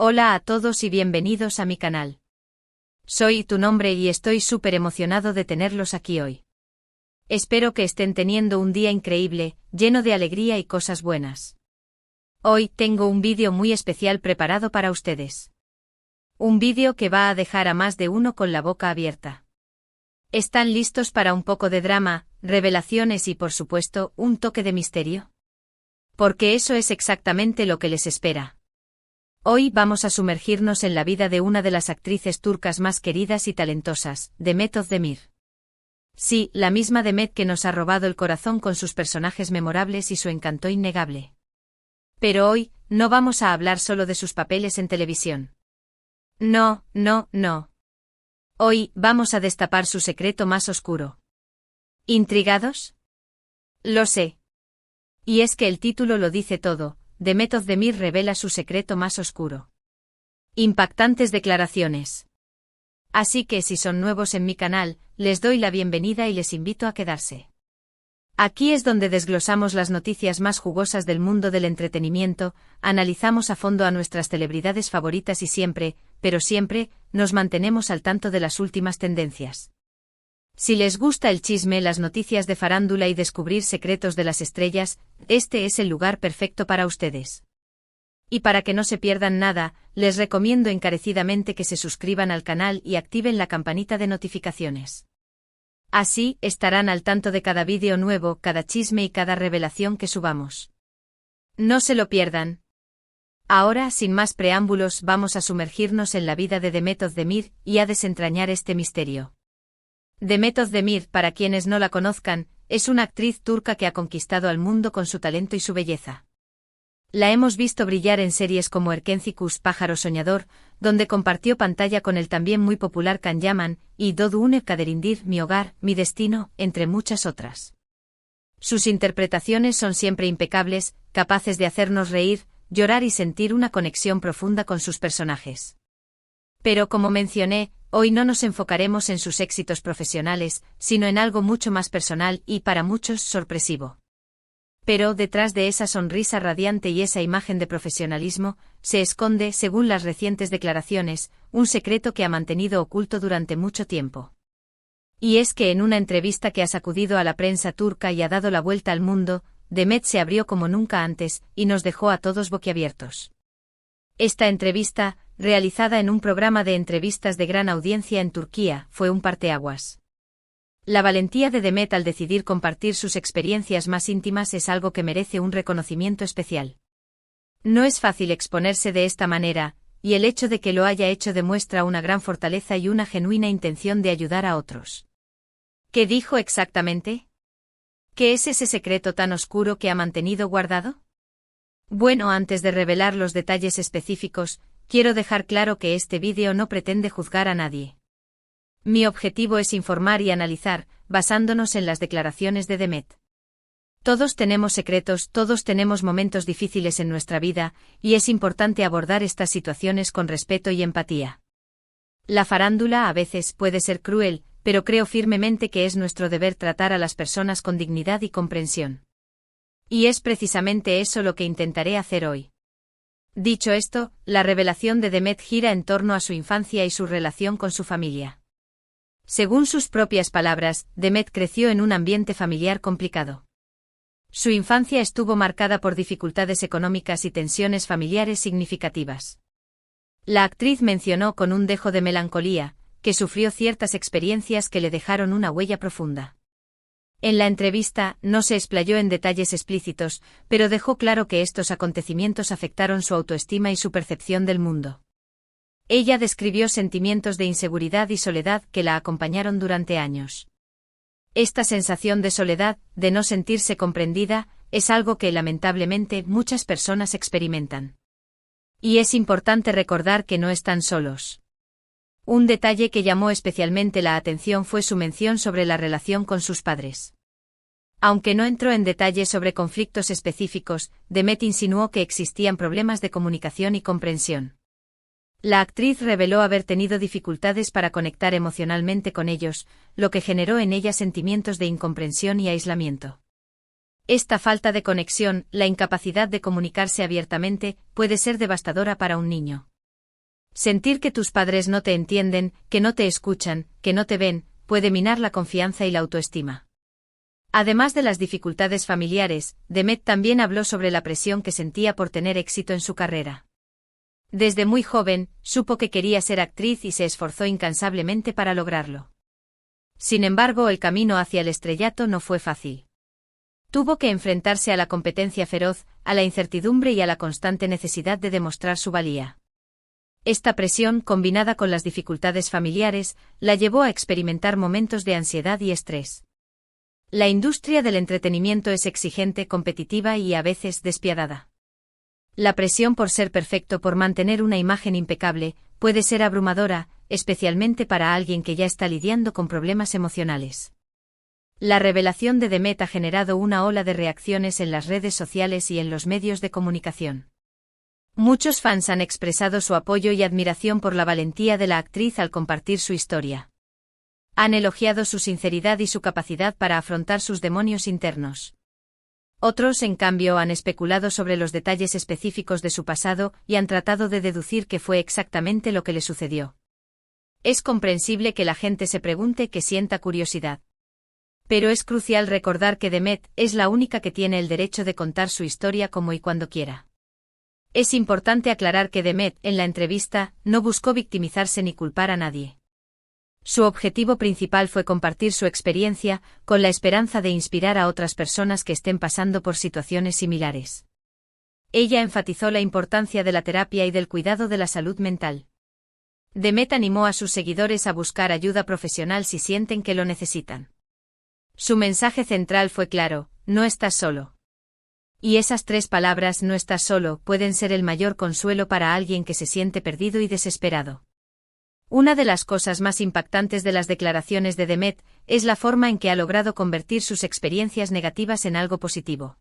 Hola a todos y bienvenidos a mi canal. Soy tu nombre y estoy súper emocionado de tenerlos aquí hoy. Espero que estén teniendo un día increíble, lleno de alegría y cosas buenas. Hoy tengo un vídeo muy especial preparado para ustedes. Un vídeo que va a dejar a más de uno con la boca abierta. ¿Están listos para un poco de drama, revelaciones y por supuesto, un toque de misterio? Porque eso es exactamente lo que les espera. Hoy vamos a sumergirnos en la vida de una de las actrices turcas más queridas y talentosas, Demet Özdemir. Sí, la misma Demet que nos ha robado el corazón con sus personajes memorables y su encanto innegable. Pero hoy, no vamos a hablar solo de sus papeles en televisión. No. Hoy vamos a destapar su secreto más oscuro. ¿Intrigados? Lo sé. Y es que el título lo dice todo. Demet Özdemir revela su secreto más oscuro. Impactantes declaraciones. Así que si son nuevos en mi canal, les doy la bienvenida y les invito a quedarse. Aquí es donde desglosamos las noticias más jugosas del mundo del entretenimiento, analizamos a fondo a nuestras celebridades favoritas y siempre, pero siempre, nos mantenemos al tanto de las últimas tendencias. Si les gusta el chisme, las noticias de farándula y descubrir secretos de las estrellas, este es el lugar perfecto para ustedes. Y para que no se pierdan nada, les recomiendo encarecidamente que se suscriban al canal y activen la campanita de notificaciones. Así, estarán al tanto de cada vídeo nuevo, cada chisme y cada revelación que subamos. No se lo pierdan. Ahora, sin más preámbulos, vamos a sumergirnos en la vida de Demet Özdemir y a desentrañar este misterio. Demet Özdemir, para quienes no la conozcan, es una actriz turca que ha conquistado al mundo con su talento y su belleza. La hemos visto brillar en series como Erkenci Kuş, Pájaro Soñador, donde compartió pantalla con el también muy popular Can Yaman, y Doğduğun Kaderindir, Mi Hogar, Mi Destino, entre muchas otras. Sus interpretaciones son siempre impecables, capaces de hacernos reír, llorar y sentir una conexión profunda con sus personajes. Pero como mencioné, hoy no nos enfocaremos en sus éxitos profesionales, sino en algo mucho más personal y, para muchos, sorpresivo. Pero detrás de esa sonrisa radiante y esa imagen de profesionalismo, se esconde, según las recientes declaraciones, un secreto que ha mantenido oculto durante mucho tiempo. Y es que en una entrevista que ha sacudido a la prensa turca y ha dado la vuelta al mundo, Demet se abrió como nunca antes, y nos dejó a todos boquiabiertos. Esta entrevista, realizada en un programa de entrevistas de gran audiencia en Turquía, fue un parteaguas. La valentía de Demet al decidir compartir sus experiencias más íntimas es algo que merece un reconocimiento especial. No es fácil exponerse de esta manera, y el hecho de que lo haya hecho demuestra una gran fortaleza y una genuina intención de ayudar a otros. ¿Qué dijo exactamente? ¿Qué es ese secreto tan oscuro que ha mantenido guardado? Bueno, antes de revelar los detalles específicos, quiero dejar claro que este vídeo no pretende juzgar a nadie. Mi objetivo es informar y analizar, basándonos en las declaraciones de Demet. Todos tenemos secretos, todos tenemos momentos difíciles en nuestra vida, y es importante abordar estas situaciones con respeto y empatía. La farándula a veces puede ser cruel, pero creo firmemente que es nuestro deber tratar a las personas con dignidad y comprensión. Y es precisamente eso lo que intentaré hacer hoy. Dicho esto, la revelación de Demet gira en torno a su infancia y su relación con su familia. Según sus propias palabras, Demet creció en un ambiente familiar complicado. Su infancia estuvo marcada por dificultades económicas y tensiones familiares significativas. La actriz mencionó con un dejo de melancolía, que sufrió ciertas experiencias que le dejaron una huella profunda. En la entrevista, no se explayó en detalles explícitos, pero dejó claro que estos acontecimientos afectaron su autoestima y su percepción del mundo. Ella describió sentimientos de inseguridad y soledad que la acompañaron durante años. Esta sensación de soledad, de no sentirse comprendida, es algo que lamentablemente muchas personas experimentan. Y es importante recordar que no están solos. Un detalle que llamó especialmente la atención fue su mención sobre la relación con sus padres. Aunque no entró en detalle sobre conflictos específicos, Demet insinuó que existían problemas de comunicación y comprensión. La actriz reveló haber tenido dificultades para conectar emocionalmente con ellos, lo que generó en ella sentimientos de incomprensión y aislamiento. Esta falta de conexión, la incapacidad de comunicarse abiertamente, puede ser devastadora para un niño. Sentir que tus padres no te entienden, que no te escuchan, que no te ven, puede minar la confianza y la autoestima. Además de las dificultades familiares, Demet también habló sobre la presión que sentía por tener éxito en su carrera. Desde muy joven, supo que quería ser actriz y se esforzó incansablemente para lograrlo. Sin embargo, el camino hacia el estrellato no fue fácil. Tuvo que enfrentarse a la competencia feroz, a la incertidumbre y a la constante necesidad de demostrar su valía. Esta presión, combinada con las dificultades familiares, la llevó a experimentar momentos de ansiedad y estrés. La industria del entretenimiento es exigente, competitiva y a veces despiadada. La presión por ser perfecto, por mantener una imagen impecable, puede ser abrumadora, especialmente para alguien que ya está lidiando con problemas emocionales. La revelación de Demet ha generado una ola de reacciones en las redes sociales y en los medios de comunicación. Muchos fans han expresado su apoyo y admiración por la valentía de la actriz al compartir su historia. Han elogiado su sinceridad y su capacidad para afrontar sus demonios internos. Otros, en cambio, han especulado sobre los detalles específicos de su pasado y han tratado de deducir qué fue exactamente lo que le sucedió. Es comprensible que la gente se pregunte, que sienta curiosidad. Pero es crucial recordar que Demet es la única que tiene el derecho de contar su historia como y cuando quiera. Es importante aclarar que Demet, en la entrevista, no buscó victimizarse ni culpar a nadie. Su objetivo principal fue compartir su experiencia, con la esperanza de inspirar a otras personas que estén pasando por situaciones similares. Ella enfatizó la importancia de la terapia y del cuidado de la salud mental. Demet animó a sus seguidores a buscar ayuda profesional si sienten que lo necesitan. Su mensaje central fue claro: no estás solo. Y esas 3 palabras, no estás solo, pueden ser el mayor consuelo para alguien que se siente perdido y desesperado. Una de las cosas más impactantes de las declaraciones de Demet es la forma en que ha logrado convertir sus experiencias negativas en algo positivo.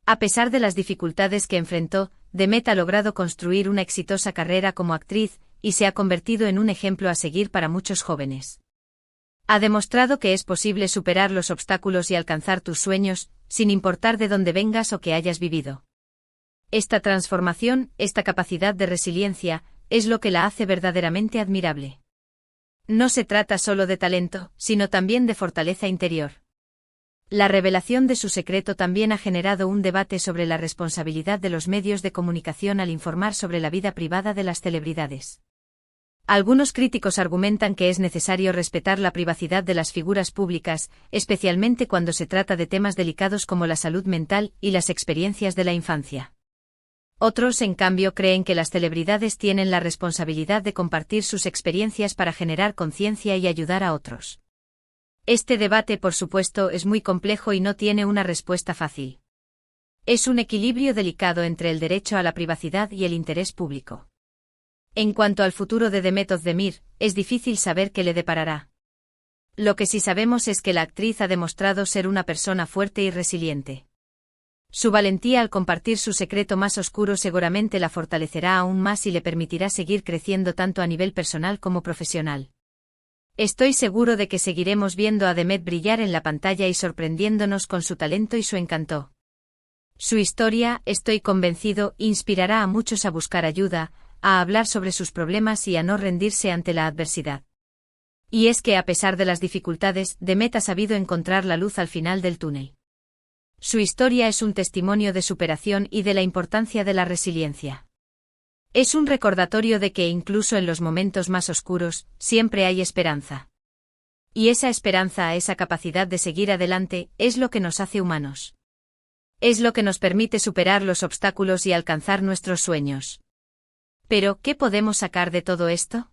A pesar de las dificultades que enfrentó, Demet ha logrado construir una exitosa carrera como actriz y se ha convertido en un ejemplo a seguir para muchos jóvenes. Ha demostrado que es posible superar los obstáculos y alcanzar tus sueños, sin importar de dónde vengas o qué hayas vivido. Esta transformación, esta capacidad de resiliencia, es lo que la hace verdaderamente admirable. No se trata solo de talento, sino también de fortaleza interior. La revelación de su secreto también ha generado un debate sobre la responsabilidad de los medios de comunicación al informar sobre la vida privada de las celebridades. Algunos críticos argumentan que es necesario respetar la privacidad de las figuras públicas, especialmente cuando se trata de temas delicados como la salud mental y las experiencias de la infancia. Otros, en cambio, creen que las celebridades tienen la responsabilidad de compartir sus experiencias para generar conciencia y ayudar a otros. Este debate, por supuesto, es muy complejo y no tiene una respuesta fácil. Es un equilibrio delicado entre el derecho a la privacidad y el interés público. En cuanto al futuro de Demet Özdemir, es difícil saber qué le deparará. Lo que sí sabemos es que la actriz ha demostrado ser una persona fuerte y resiliente. Su valentía al compartir su secreto más oscuro seguramente la fortalecerá aún más y le permitirá seguir creciendo tanto a nivel personal como profesional. Estoy seguro de que seguiremos viendo a Demet brillar en la pantalla y sorprendiéndonos con su talento y su encanto. Su historia, estoy convencido, inspirará a muchos a buscar ayuda, a hablar sobre sus problemas y a no rendirse ante la adversidad. Y es que a pesar de las dificultades, Demet ha sabido encontrar la luz al final del túnel. Su historia es un testimonio de superación y de la importancia de la resiliencia. Es un recordatorio de que incluso en los momentos más oscuros, siempre hay esperanza. Y esa esperanza, esa capacidad de seguir adelante, es lo que nos hace humanos. Es lo que nos permite superar los obstáculos y alcanzar nuestros sueños. Pero, ¿qué podemos sacar de todo esto?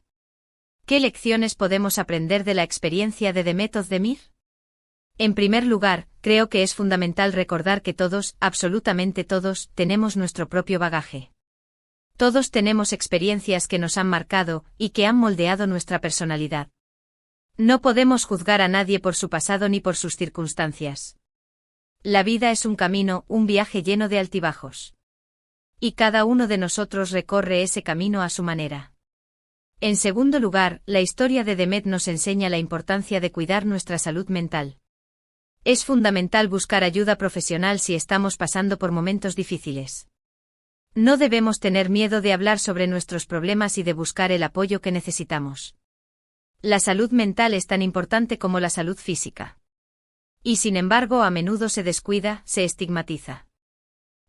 ¿Qué lecciones podemos aprender de la experiencia de Demet Özdemir? En primer lugar, creo que es fundamental recordar que todos, absolutamente todos, tenemos nuestro propio bagaje. Todos tenemos experiencias que nos han marcado y que han moldeado nuestra personalidad. No podemos juzgar a nadie por su pasado ni por sus circunstancias. La vida es un camino, un viaje lleno de altibajos. Y cada uno de nosotros recorre ese camino a su manera. En segundo lugar, la historia de Demet nos enseña la importancia de cuidar nuestra salud mental. Es fundamental buscar ayuda profesional si estamos pasando por momentos difíciles. No debemos tener miedo de hablar sobre nuestros problemas y de buscar el apoyo que necesitamos. La salud mental es tan importante como la salud física. Y sin embargo, a menudo se descuida, se estigmatiza.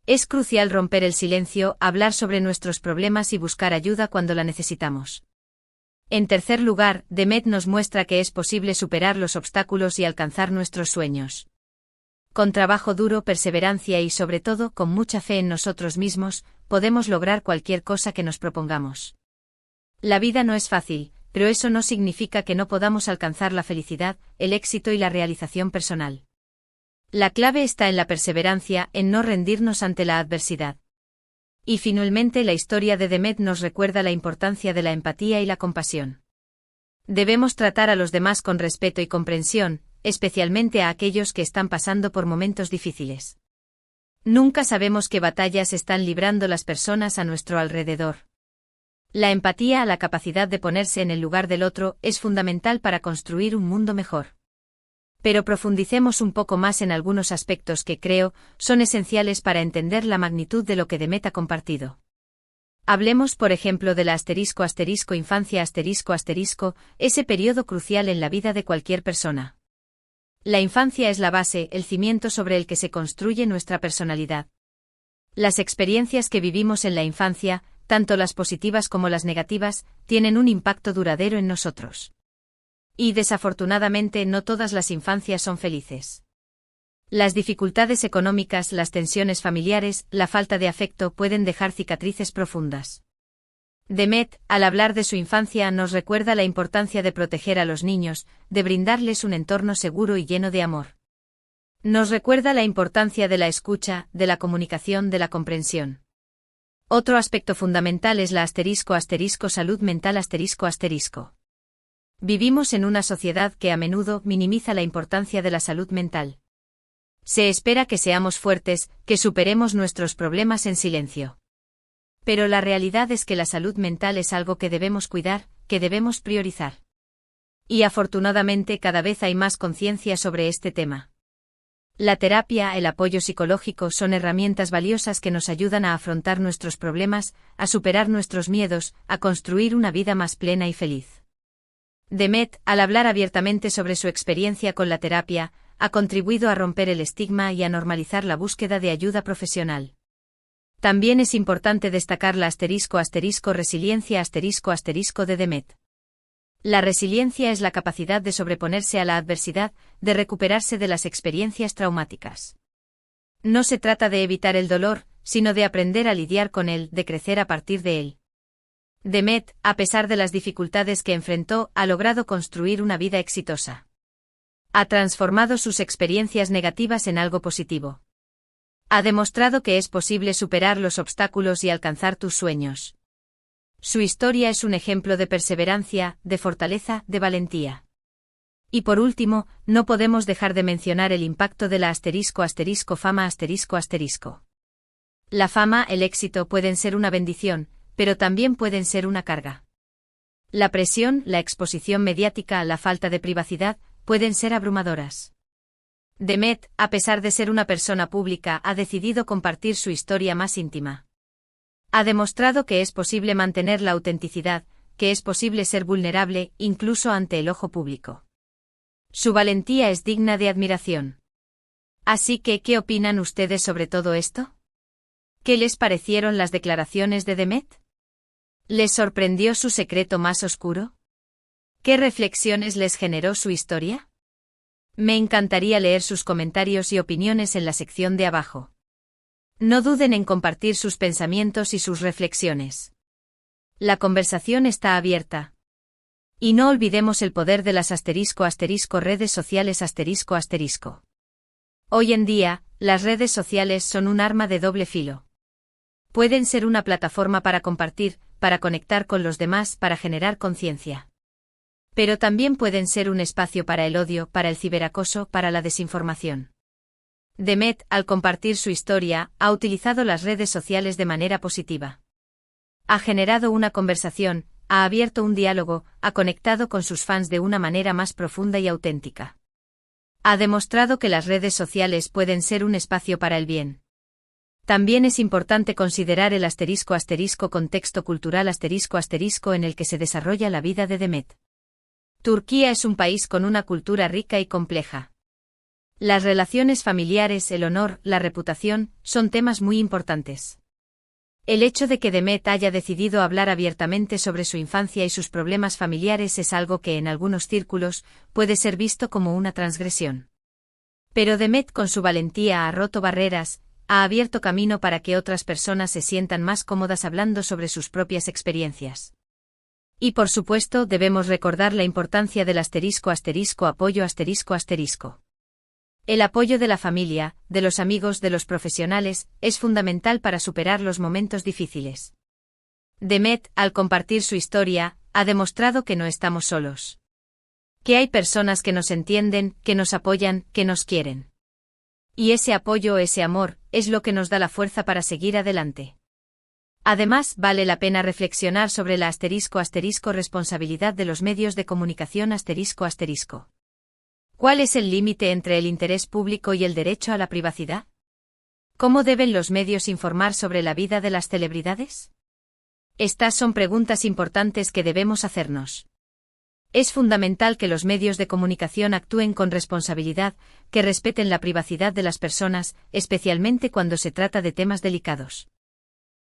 Es crucial romper el silencio, hablar sobre nuestros problemas y buscar ayuda cuando la necesitamos. En tercer lugar, Demet nos muestra que es posible superar los obstáculos y alcanzar nuestros sueños. Con trabajo duro, perseverancia y sobre todo con mucha fe en nosotros mismos, podemos lograr cualquier cosa que nos propongamos. La vida no es fácil, pero eso no significa que no podamos alcanzar la felicidad, el éxito y la realización personal. La clave está en la perseverancia, en no rendirnos ante la adversidad. Y finalmente la historia de Demet nos recuerda la importancia de la empatía y la compasión. Debemos tratar a los demás con respeto y comprensión, especialmente a aquellos que están pasando por momentos difíciles. Nunca sabemos qué batallas están librando las personas a nuestro alrededor. La empatía, la capacidad de ponerse en el lugar del otro, es fundamental para construir un mundo mejor. Pero profundicemos un poco más en algunos aspectos que creo son esenciales para entender la magnitud de lo que Demet ha compartido. Hablemos, por ejemplo, de la infancia ese periodo crucial en la vida de cualquier persona. La infancia es la base, el cimiento sobre el que se construye nuestra personalidad. Las experiencias que vivimos en la infancia, tanto las positivas como las negativas, tienen un impacto duradero en nosotros. Y desafortunadamente no todas las infancias son felices. Las dificultades económicas, las tensiones familiares, la falta de afecto pueden dejar cicatrices profundas. Demet, al hablar de su infancia, nos recuerda la importancia de proteger a los niños, de brindarles un entorno seguro y lleno de amor. Nos recuerda la importancia de la escucha, de la comunicación, de la comprensión. Otro aspecto fundamental es la salud mental Vivimos en una sociedad que a menudo minimiza la importancia de la salud mental. Se espera que seamos fuertes, que superemos nuestros problemas en silencio. Pero la realidad es que la salud mental es algo que debemos cuidar, que debemos priorizar. Y afortunadamente cada vez hay más conciencia sobre este tema. La terapia, el apoyo psicológico son herramientas valiosas que nos ayudan a afrontar nuestros problemas, a superar nuestros miedos, a construir una vida más plena y feliz. Demet, al hablar abiertamente sobre su experiencia con la terapia, ha contribuido a romper el estigma y a normalizar la búsqueda de ayuda profesional. También es importante destacar la resiliencia de Demet. La resiliencia es la capacidad de sobreponerse a la adversidad, de recuperarse de las experiencias traumáticas. No se trata de evitar el dolor, sino de aprender a lidiar con él, de crecer a partir de él. Demet, a pesar de las dificultades que enfrentó, ha logrado construir una vida exitosa. Ha transformado sus experiencias negativas en algo positivo. Ha demostrado que es posible superar los obstáculos y alcanzar tus sueños. Su historia es un ejemplo de perseverancia, de fortaleza, de valentía. Y por último, no podemos dejar de mencionar el impacto de la fama. La fama, el éxito pueden ser una bendición, pero también pueden ser una carga. La presión, la exposición mediática, la falta de privacidad, pueden ser abrumadoras. Demet, a pesar de ser una persona pública, ha decidido compartir su historia más íntima. Ha demostrado que es posible mantener la autenticidad, que es posible ser vulnerable, incluso ante el ojo público. Su valentía es digna de admiración. Así que, ¿qué opinan ustedes sobre todo esto? ¿Qué les parecieron las declaraciones de Demet? ¿Les sorprendió su secreto más oscuro? ¿Qué reflexiones les generó su historia? Me encantaría leer sus comentarios y opiniones en la sección de abajo. No duden en compartir sus pensamientos y sus reflexiones. La conversación está abierta. Y no olvidemos el poder de las redes sociales Hoy en día, las redes sociales son un arma de doble filo. Pueden ser una plataforma para compartir, para conectar con los demás, para generar conciencia. Pero también pueden ser un espacio para el odio, para el ciberacoso, para la desinformación. Demet, al compartir su historia, ha utilizado las redes sociales de manera positiva. Ha generado una conversación, ha abierto un diálogo, ha conectado con sus fans de una manera más profunda y auténtica. Ha demostrado que las redes sociales pueden ser un espacio para el bien. También es importante considerar el contexto cultural en el que se desarrolla la vida de Demet. Turquía es un país con una cultura rica y compleja. Las relaciones familiares, el honor, la reputación, son temas muy importantes. El hecho de que Demet haya decidido hablar abiertamente sobre su infancia y sus problemas familiares es algo que en algunos círculos puede ser visto como una transgresión. Pero Demet con su valentía ha roto barreras, ha abierto camino para que otras personas se sientan más cómodas hablando sobre sus propias experiencias. Y por supuesto debemos recordar la importancia del apoyo. El apoyo de la familia, de los amigos, de los profesionales, es fundamental para superar los momentos difíciles. Demet, al compartir su historia, ha demostrado que no estamos solos. Que hay personas que nos entienden, que nos apoyan, que nos quieren. Y ese apoyo, ese amor, es lo que nos da la fuerza para seguir adelante. Además, vale la pena reflexionar sobre la responsabilidad de los medios de comunicación. ¿Cuál es el límite entre el interés público y el derecho a la privacidad? ¿Cómo deben los medios informar sobre la vida de las celebridades? Estas son preguntas importantes que debemos hacernos. Es fundamental que los medios de comunicación actúen con responsabilidad, que respeten la privacidad de las personas, especialmente cuando se trata de temas delicados.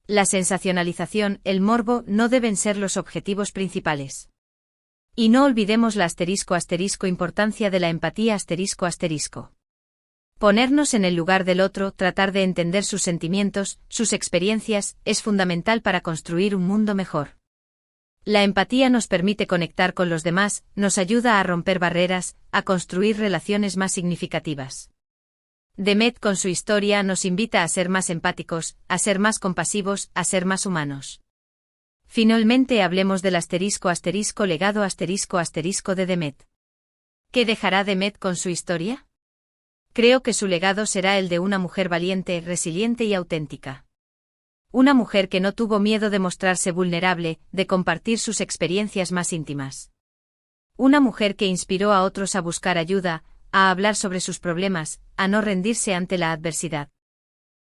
La sensacionalización, el morbo, no deben ser los objetivos principales. Y no olvidemos la importancia de la empatía. Ponernos en el lugar del otro, tratar de entender sus sentimientos, sus experiencias, es fundamental para construir un mundo mejor. La empatía nos permite conectar con los demás, nos ayuda a romper barreras, a construir relaciones más significativas. Demet con su historia nos invita a ser más empáticos, a ser más compasivos, a ser más humanos. Finalmente hablemos del legado de Demet. ¿Qué dejará Demet con su historia? Creo que su legado será el de una mujer valiente, resiliente y auténtica. Una mujer que no tuvo miedo de mostrarse vulnerable, de compartir sus experiencias más íntimas. Una mujer que inspiró a otros a buscar ayuda, a hablar sobre sus problemas, a no rendirse ante la adversidad.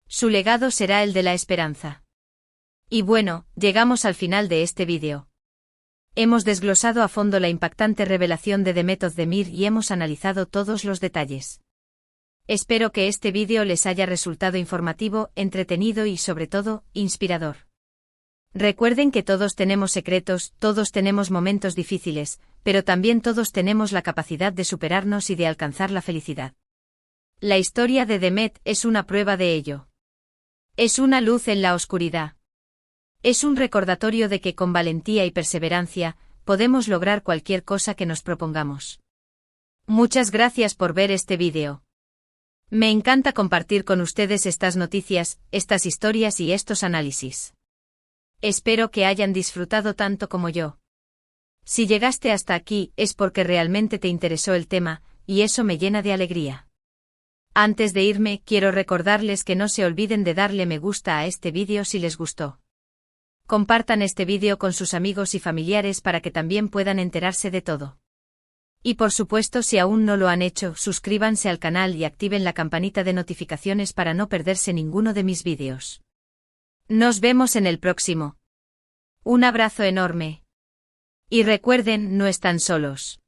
Su legado será el de la esperanza. Y bueno, llegamos al final de este vídeo. Hemos desglosado a fondo la impactante revelación de Demet Özdemir y hemos analizado todos los detalles. Espero que este vídeo les haya resultado informativo, entretenido y sobre todo, inspirador. Recuerden que todos tenemos secretos, todos tenemos momentos difíciles, pero también todos tenemos la capacidad de superarnos y de alcanzar la felicidad. La historia de Demet es una prueba de ello. Es una luz en la oscuridad. Es un recordatorio de que con valentía y perseverancia, podemos lograr cualquier cosa que nos propongamos. Muchas gracias por ver este vídeo. Me encanta compartir con ustedes estas noticias, estas historias y estos análisis. Espero que hayan disfrutado tanto como yo. Si llegaste hasta aquí es porque realmente te interesó el tema, y eso me llena de alegría. Antes de irme, quiero recordarles que no se olviden de darle me gusta a este vídeo si les gustó. Compartan este vídeo con sus amigos y familiares para que también puedan enterarse de todo. Y por supuesto, si aún no lo han hecho, suscríbanse al canal y activen la campanita de notificaciones para no perderse ninguno de mis vídeos. Nos vemos en el próximo. Un abrazo enorme. Y recuerden, no están solos.